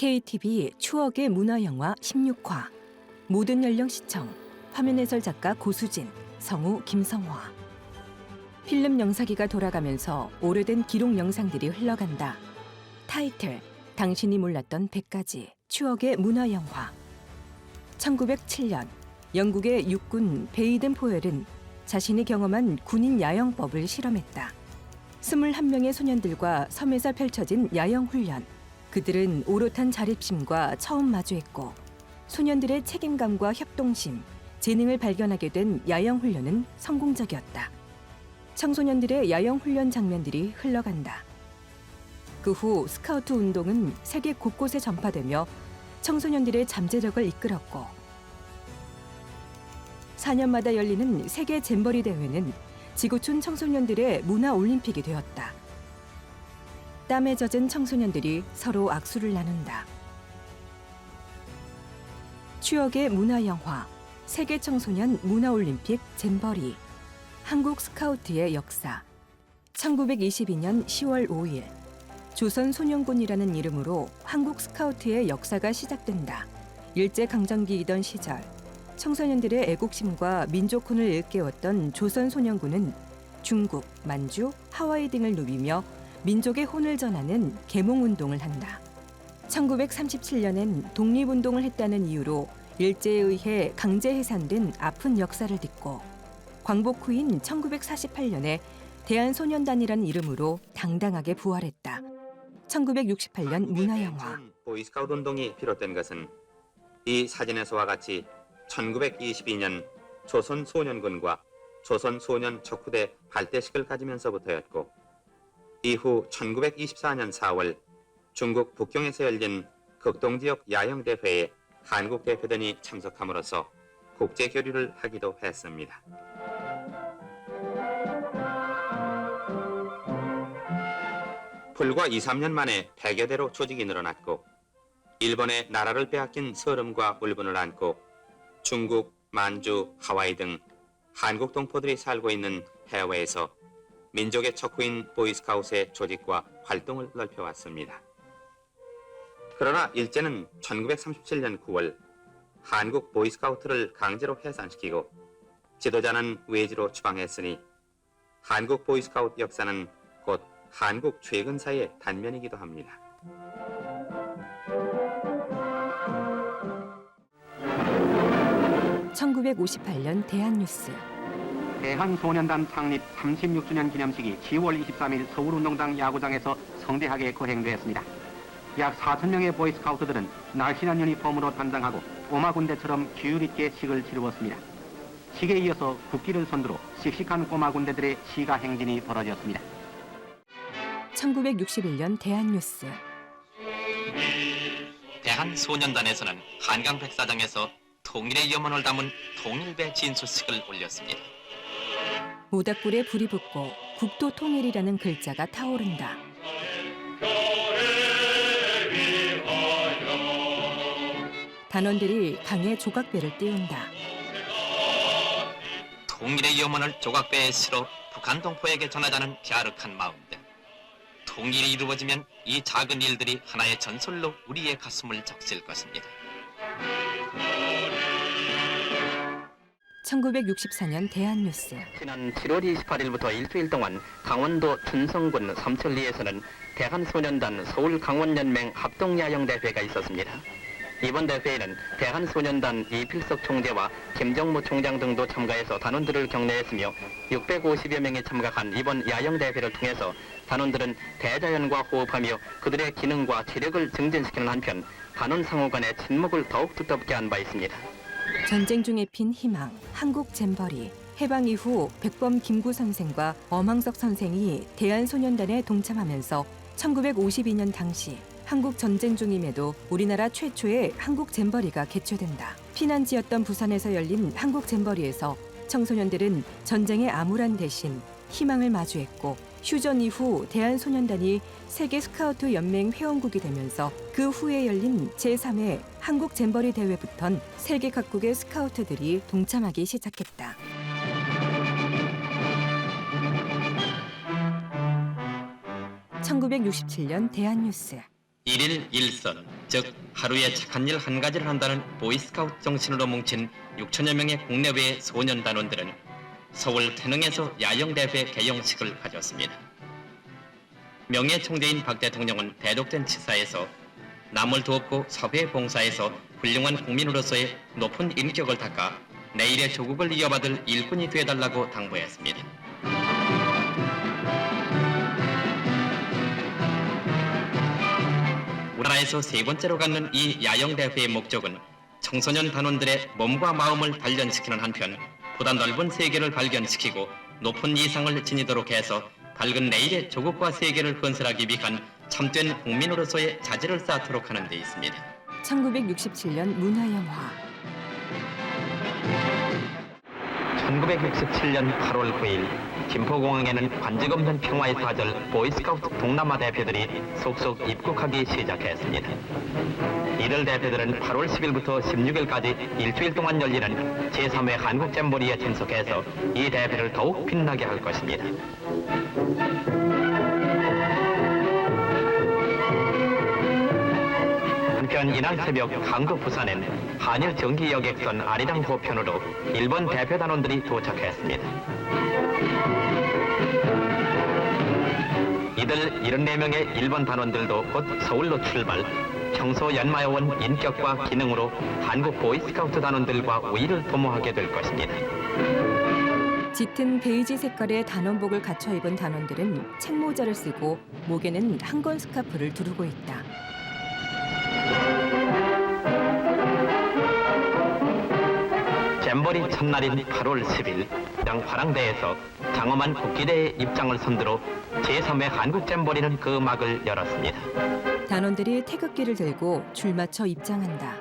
KTV 추억의 문화영화 16화. 모든 연령 시청. 화면 해설 작가 고수진, 성우 김성화. 필름 영상기가 돌아가면서 오래된 기록 영상들이 흘러간다. 타이틀, 당신이 몰랐던 100가지 추억의 문화영화. 1907년 영국의 육군 베이든 포웰은 자신이 경험한 군인 야영법을 실험했다. 21명의 소년들과 섬에서 펼쳐진 야영 훈련. 그들은 오롯한 자립심과 처음 마주했고 소년들의 책임감과 협동심, 재능을 발견하게 된 야영 훈련은 성공적이었다. 청소년들의 야영 훈련 장면들이 흘러간다. 그 후 스카우트 운동은 세계 곳곳에 전파되며 청소년들의 잠재력을 이끌었고 4년마다 열리는 세계 잼버리 대회는 지구촌 청소년들의 문화올림픽이 되었다. 땀에 젖은 청소년들이 서로 악수를 나눈다. 추억의 문화영화 세계 청소년 문화올림픽 잼버리. 한국 스카우트의 역사. 1922년 10월 5일 조선소년군이라는 이름으로 한국 스카우트의 역사가 시작된다. 일제강점기이던 시절 청소년들의 애국심과 민족혼을 일깨웠던 조선소년군은 중국, 만주, 하와이 등을 누비며 민족의 혼을 전하는 계몽운동을 한다. 1937년엔 독립운동을 했다는 이유로 일제에 의해 강제 해산된 아픈 역사를 딛고 광복 후인 1948년에 대한소년단이라는 이름으로 당당하게 부활했다. 1968년 문화영화. 보이스카우트 운동이 비롯된 것은 이 사진에서와 같이 1922년 조선소년군과 조선소년 척후대 발대식을 가지면서부터였고 이후 1924년 4월 중국 북경에서 열린 극동지역 야영대회에 한국 대표단이 참석함으로써 국제교류를 하기도 했습니다. 불과 2, 3년 만에 100여 대로 조직이 늘어났고 일본의 나라를 빼앗긴 서름과 울분을 안고 중국, 만주, 하와이 등 한국 동포들이 살고 있는 해외에서 민족의 척후인 보이스카우트의 조직과 활동을 넓혀왔습니다. 그러나 일제는 1937년 9월 한국 보이스카우트를 강제로 해산시키고 지도자는 외지로 추방했으니 한국 보이스카우트 역사는 곧 한국 최근사의 단면이기도 합니다. (1958년) 대한뉴스. 대한소년단 창립 36주년 기념식이 10월 23일 서울운동장 야구장에서 성대하게 거행되었습니다. 약 4,000명의 보이스카우트들은 날씬한 유니폼으로 단장하고 꼬마 군대처럼 규율 있게 식을 치루었습니다. 식에 이어서 국기를 손들어 씩씩한 꼬마 군대들의 시가 행진이 벌어졌습니다. 1961년 대한뉴스. 대한소년단에서는 한강 백사장에서 통일의 염원을 담은 통일배 진수식을 올렸습니다. 모닥불에 불이 붙고 국토 통일이라는 글자가 타오른다. 단원들이 강에 조각배를 띄운다. 통일의 염원을 조각배에 실어 북한 동포에게 전하자는 갸륵한 마음들. 통일이 이루어지면 이 작은 일들이 하나의 전설로 우리의 가슴을 적실 것입니다. 1964년 대한뉴스. 지난 7월 28일부터 일주일 동안 강원도 춘성군 삼천리에서는 대한소년단 서울강원연맹 합동야영대회가 있었습니다. 이번 대회에는 대한소년단 이필석 총재와 김정무 총장 등도 참가해서 단원들을 격려했으며 650여 명이 참가한 이번 야영대회를 통해서 단원들은 대자연과 호흡하며 그들의 기능과 체력을 증진시키는 한편 단원 상호 간의 친목을 더욱 두텁게 한 바 있습니다. 전쟁 중에 핀 희망, 한국 잼버리. 해방 이후 백범 김구 선생과 엄황석 선생이 대한소년단에 동참하면서 1952년 당시 한국 전쟁 중임에도 우리나라 최초의 한국 잼버리가 개최된다. 피난지였던 부산에서 열린 한국 잼버리에서 청소년들은 전쟁의 암울한 대신 희망을 마주했고 휴전 이후 대한소년단이 세계 스카우트 연맹 회원국이 되면서 그 후에 열린 제3회 한국 잼버리 대회부턴 세계 각국의 스카우트들이 동참하기 시작했다. 1967년 대한뉴스. 일일 일선, 즉 하루에 착한 일 한 가지를 한다는 보이스카우트 정신으로 뭉친 6천여 명의 국내외 소년단원들은 서울 태릉에서 야영대회 개영식을 가졌습니다. 명예총재인 박 대통령은 대독된 치사에서 남을 돕고 사회 봉사에서 훌륭한 국민으로서의 높은 인격을 닦아 내일의 조국을 이어받을 일꾼이 되어달라고 당부했습니다. 우리나라에서 세 번째로 갖는 이 야영대회의 목적은 청소년 단원들의 몸과 마음을 단련시키는 한편 보다 넓은 세계를 발견시키고 높은 이상을 지니도록 해서 밝은 내일의 조국과 세계를 건설하기 위한 참된 국민으로서의 자질을 쌓도록 하는 데 있습니다. 1967년 문화영화 1967년 8월 9일 김포공항에는 관직 없는 평화의 사절 보이스카우트 동남아 대표들이 속속 입국하기 시작했습니다. 이들 대표들은 8월 10일부터 16일까지 일주일 동안 열리는 제3회 한국 잼버리에 참석해서 이 대회를 더욱 빛나게 할 것입니다. 한편 이날 새벽 한국 부산엔 한일 정기 여객선 아리랑 호편으로 일본 대표 단원들이 도착했습니다. 이들 74명의 일본 단원들도 곧 서울로 출발, 평소 연마해온 인격과 기능으로 한국 보이스카우트 단원들과 우위를 도모하게 될 것입니다. 짙은 베이지 색깔의 단원복을 갖춰 입은 단원들은 책모자를 쓰고 목에는 한건 스카프를 두르고 있다. 잼버리 첫날인 8월 10일 화랑대에서 장엄한 국기대의 입장을 선두로 제3회 한국 잼버리는 그 막을 열었습니다. 단원들이 태극기를 들고 줄 맞춰 입장한다.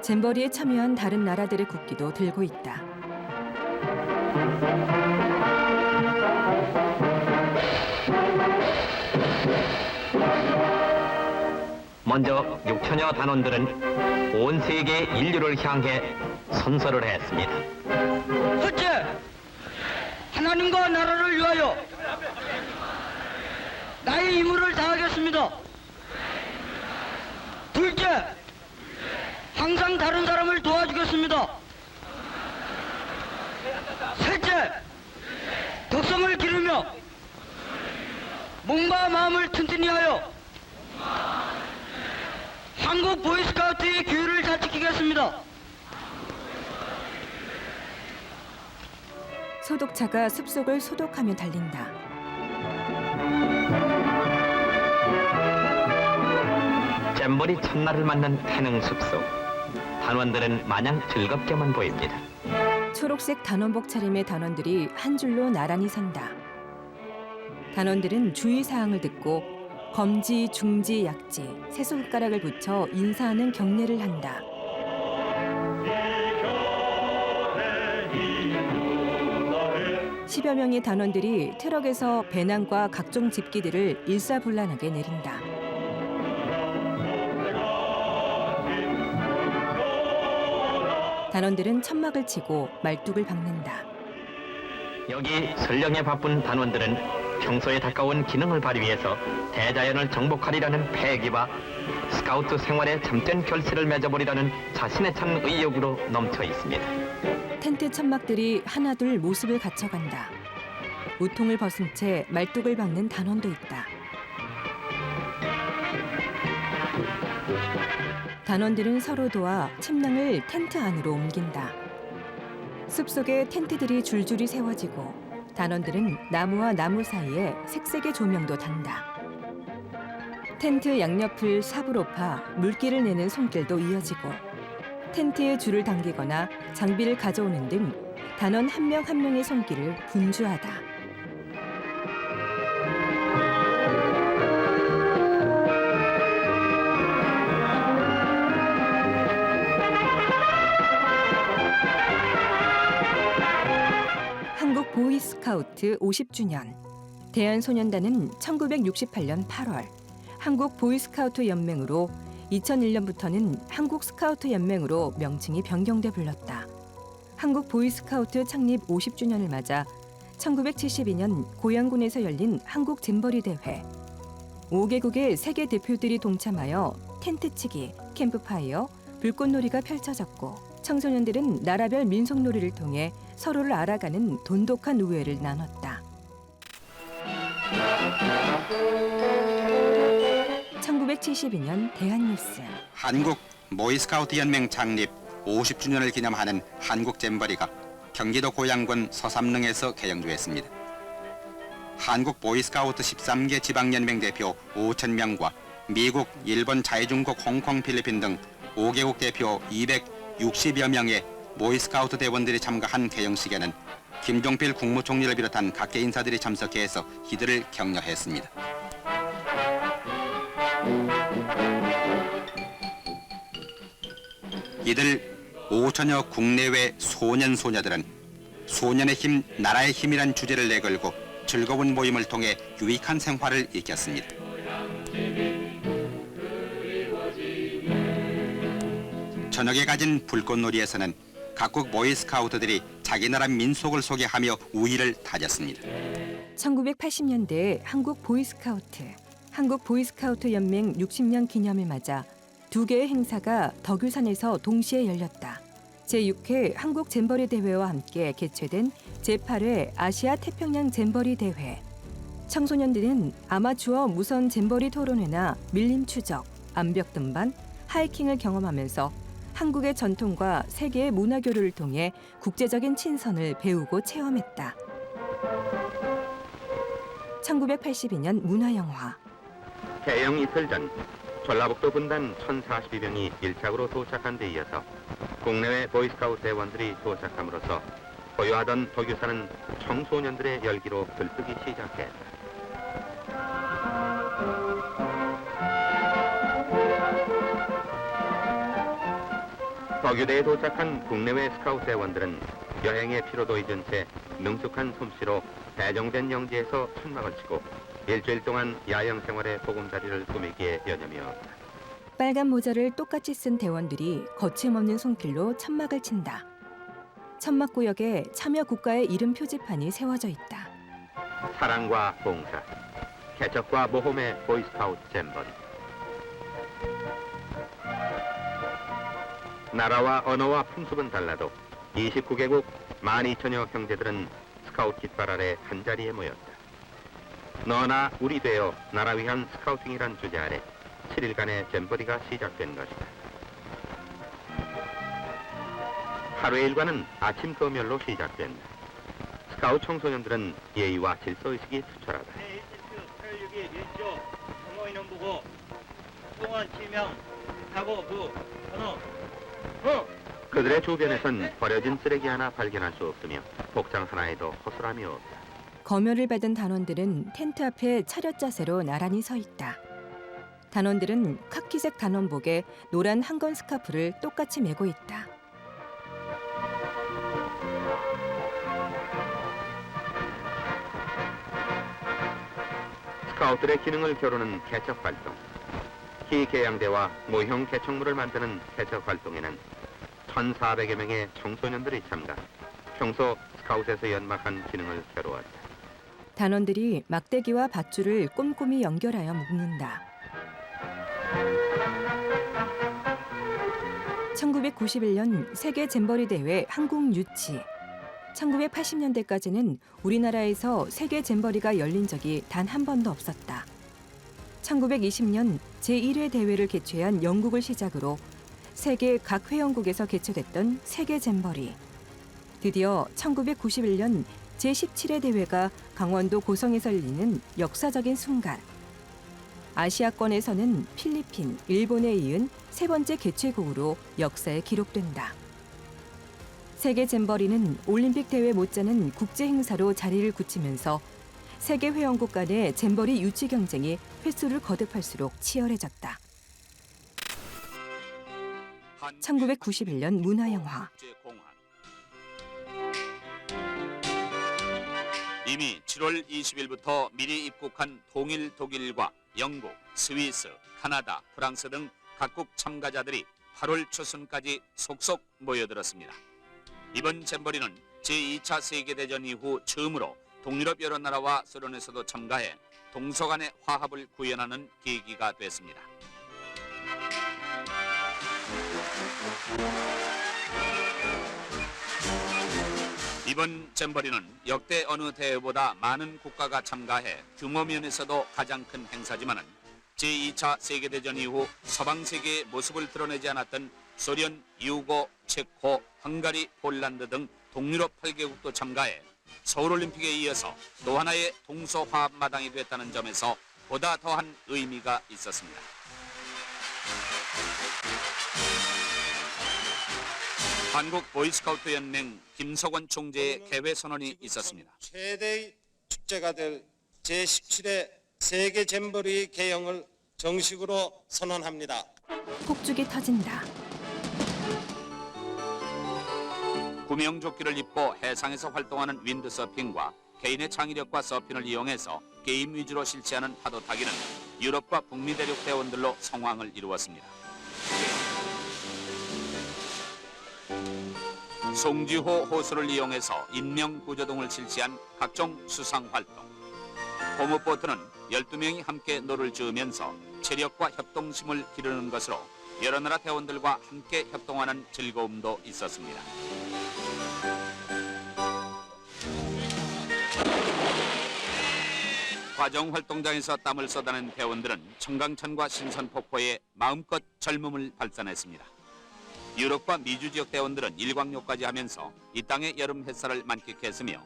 잼버리에 참여한 다른 나라들의 국기도 들고 있다. 먼저 6천여 단원들은 온 세계 인류를 향해 선서를 했습니다. 첫째, 하나님과 나라를 위하여 나의 임무를 다하겠습니다. 둘째, 항상 다른 사람을 도와주겠습니다. 셋째, 덕성을 기르며 몸과 마음을 튼튼히 하여 한국 보이스카우트의 규율을 잘 지키겠습니다. 소독차가 숲속을 소독하며 달린다. 잼버리 첫날을 맞는 태릉 숲속. 단원들은 마냥 즐겁게만 보입니다. 초록색 단원복 차림의 단원들이 한 줄로 나란히 선다. 단원들은 주의사항을 듣고 검지, 중지, 약지, 세 손가락을 붙여 인사하는 경례를 한다. 십여 명의 단원들이 트럭에서 배낭과 각종 집기들을 일사불란하게 내린다. 단원들은 천막을 치고 말뚝을 박는다. 여기 설령에 바쁜 단원들은 평소에 가까운 기능을 발휘해서 대자연을 정복하리라는 패기와 스카우트 생활에 참된 결실을 맺어버리라는 자신의 찬 의욕으로 넘쳐 있습니다. 텐트 천막들이 하나둘 모습을 갖춰간다. 우통을 벗은 채 말뚝을 박는 단원도 있다. 단원들은 서로 도와 침낭을 텐트 안으로 옮긴다. 숲속에 텐트들이 줄줄이 세워지고 단원들은 나무와 나무 사이에 색색의 조명도 단다. 텐트 양옆을 삽으로 파 물기를 내는 손길도 이어지고 텐트에 줄을 당기거나 장비를 가져오는 등 단원 한 명 한 명의 손길을 분주하다. 한국 보이스카우트 50주년. 대한소년단은 1968년 8월 한국 보이스카우트 연맹으로 2001년부터는 한국 스카우트 연맹으로 명칭이 변경돼 불렀다. 한국 보이스카우트 창립 50주년을 맞아 1972년 고양군에서 열린 한국 잼버리 대회, 5개국의 세계 대표들이 동참하여 텐트치기, 캠프파이어, 불꽃놀이가 펼쳐졌고 청소년들은 나라별 민속놀이를 통해 서로를 알아가는 돈독한 우애를 나눴다. 1972년 대한뉴스. 한국 보이스카우트 연맹 창립 50주년을 기념하는 한국 잼버리가 경기도 고양군 서삼릉에서 개영되었습니다. 한국 보이스카우트 13개 지방연맹 대표 5,000명과 미국, 일본, 자유중국, 홍콩, 필리핀 등 5개국 대표 260여 명의 보이스카우트 대원들이 참가한 개영식에는 김종필 국무총리를 비롯한 각계 인사들이 참석해서 이들을 격려했습니다. 이들 5천여 국내외 소년 소녀들은 소년의 힘, 나라의 힘이란 주제를 내걸고 즐거운 모임을 통해 유익한 생활을 익혔습니다. 저녁에 가진 불꽃놀이에서는 각국 보이스카우트들이 자기 나라 민속을 소개하며 우위를 다졌습니다. 1980년대 한국 보이스카우트 연맹 60년 기념을 맞아 두 개의 행사가 덕유산에서 동시에 열렸다. 제6회 한국 잼버리 대회와 함께 개최된 제8회 아시아 태평양 잼버리 대회. 청소년들은 아마추어 무선 잼버리 토론회나 밀림 추적, 암벽 등반, 하이킹을 경험하면서 한국의 전통과 세계의 문화 교류를 통해 국제적인 친선을 배우고 체험했다. 1982년 문화영화. 개영 이틀 전 전라북도 분단 1,042명이 밀착으로 도착한 데 이어서 국내외 보이스카우트 대원들이 도착함으로써 보유하던 덕유산은 청소년들의 열기로 들뜨기 시작했다. 덕유대에 도착한 국내외 스카우트 대원들은 여행의 피로도 잊은 채 능숙한 솜씨로 배정된 영지에서 천막을 치고 일주일 동안 야영 생활의 보금자리를 꾸미기에 여념이었다. 빨간 모자를 똑같이 쓴 대원들이 거침없는 손길로 천막을 친다. 천막구역에 참여 국가의 이름 표지판이 세워져 있다. 사랑과 봉사, 개척과 모험의 보이스카우트 잼버리. 나라와 언어와 풍습은 달라도 29개국 12,000여 형제들은 스카우트 깃발 아래 한자리에 모였다. 너나 우리 되어 나라 위한 스카우팅이란 주제 아래 7일간의 잼버리가 시작된 것이다. 하루의 일과는 아침 검열로 시작된다. 스카우트 청소년들은 예의와 질서의식이 투철하다. 제1세트 86기 1조 동호인원 보고 동원 7명 사고 부 번호 그들의 주변에선 버려진 쓰레기 하나 발견할 수 없으며 복장 하나에도 허술함이 없다. 검열을 받은 단원들은 텐트 앞에 차렷 자세로 나란히 서 있다. 단원들은 카키색 단원복에 노란 한건 스카프를 똑같이 메고 있다. 스카우트의 기능을 겨루는 개척 활동. 희 개양대와 모형 개척물을 만드는 개척 활동에는 1,400여 명의 청소년들이 참가. 평소 스카웃에서 연막한 기능을 겨루었다. 단원들이 막대기와 밧줄을 꼼꼼히 연결하여 묶는다. 1991년 세계 잼버리 대회 한국 유치. 1980년대까지는 우리나라에서 세계 잼버리가 열린 적이 단 한 번도 없었다. 1920년 제1회 대회를 개최한 영국을 시작으로 세계 각 회원국에서 개최됐던 세계 잼버리. 드디어 1991년 제17회 대회가 강원도 고성에서 열리는 역사적인 순간. 아시아권에서는 필리핀, 일본에 이은 세 번째 개최국으로 역사에 기록된다. 세계 잼버리는 올림픽 대회 못지않은 국제 행사로 자리를 굳히면서 세계 회원국 간의 잼버리 유치 경쟁이 횟수를 거듭할수록 치열해졌다. 1991년 문화영화. 이미 7월 20일부터 미리 입국한 통일 독일과 영국, 스위스, 카나다, 프랑스 등 각국 참가자들이 8월 초순까지 속속 모여들었습니다. 이번 잼버리는 제2차 세계대전 이후 처음으로 동유럽 여러 나라와 소련에서도 참가해 동서 간의 화합을 구현하는 계기가 됐습니다. 이번 잼버리는 역대 어느 대회보다 많은 국가가 참가해 규모 면에서도 가장 큰 행사지만은 제2차 세계대전 이후 서방 세계의 모습을 드러내지 않았던 소련, 유고, 체코, 헝가리, 폴란드 등 동유럽 8개국도 참가해 서울올림픽에 이어서 또 하나의 동서화합 마당이 됐다는 점에서 보다 더한 의미가 있었습니다. 한국 보이스카우트 연맹 김석원 총재의 개회 선언이 있었습니다. 최대의 축제가 될 제17회 세계 잼버리 개영을 정식으로 선언합니다. 폭죽이 터진다. 구명조끼를 입고 해상에서 활동하는 윈드서핑과 개인의 창의력과 서핑을 이용해서 게임 위주로 실시하는 파도 타기는 유럽과 북미 대륙 대원들로 성황을 이루었습니다. 송지호 호수를 이용해서 인명구조 등을 실시한 각종 수상활동. 고무보트는 12명이 함께 노를 저으면서 체력과 협동심을 기르는 것으로 여러 나라 대원들과 함께 협동하는 즐거움도 있었습니다. 과정활동장에서 땀을 쏟아낸 대원들은 청강천과 신선폭포에 마음껏 젊음을 발산했습니다. 유럽과 미주 지역 대원들은 일광욕까지 하면서 이 땅의 여름 햇살을 만끽했으며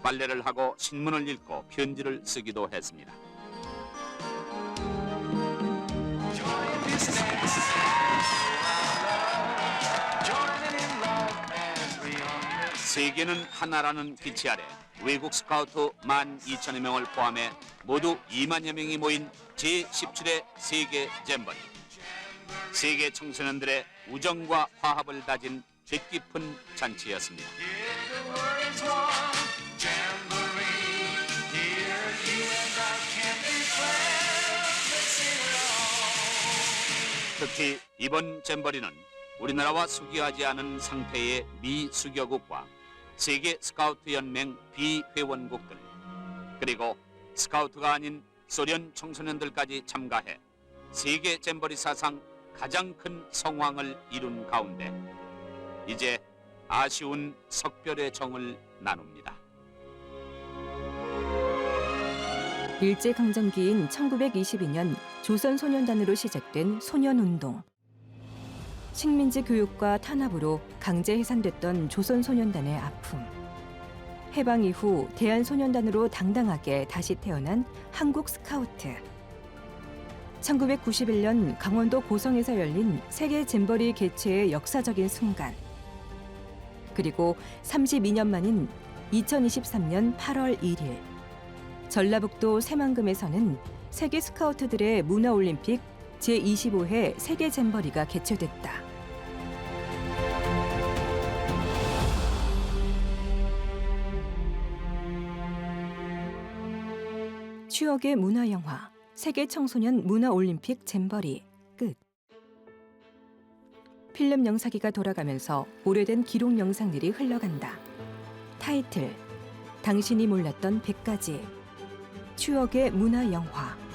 빨래를 하고 신문을 읽고 편지를 쓰기도 했습니다. 세계는 하나라는 기치 아래 외국 스카우트 12,000여 명을 포함해 모두 2만여 명이 모인 제17회 세계 잼버리. 세계 청소년들의 우정과 화합을 다진 뜻깊은 잔치였습니다. 특히 이번 잼버리는 우리나라와 수교하지 않은 상태의 미수교국과 세계 스카우트 연맹 비회원국들 그리고 스카우트가 아닌 소련 청소년들까지 참가해 세계 잼버리 사상 가장 큰 성황을 이룬 가운데 이제 아쉬운 석별의 정을 나눕니다. 일제강점기인 1922년 조선소년단으로 시작된 소년운동. 식민지 교육과 탄압으로 강제 해산됐던 조선소년단의 아픔. 해방 이후 대한소년단으로 당당하게 다시 태어난 한국 스카우트. 1991년 강원도 고성에서 열린 세계 잼버리 개최의 역사적인 순간. 그리고 32년 만인 2023년 8월 1일 전라북도 새만금에서는 세계 스카우트들의 문화올림픽 제25회 세계 잼버리가 개최됐다. 추억의 문화영화 세계 청소년 문화올림픽 잼버리 끝. 필름 영상기가 돌아가면서 오래된 기록 영상들이 흘러간다. 타이틀 당신이 몰랐던 100가지 추억의 문화영화.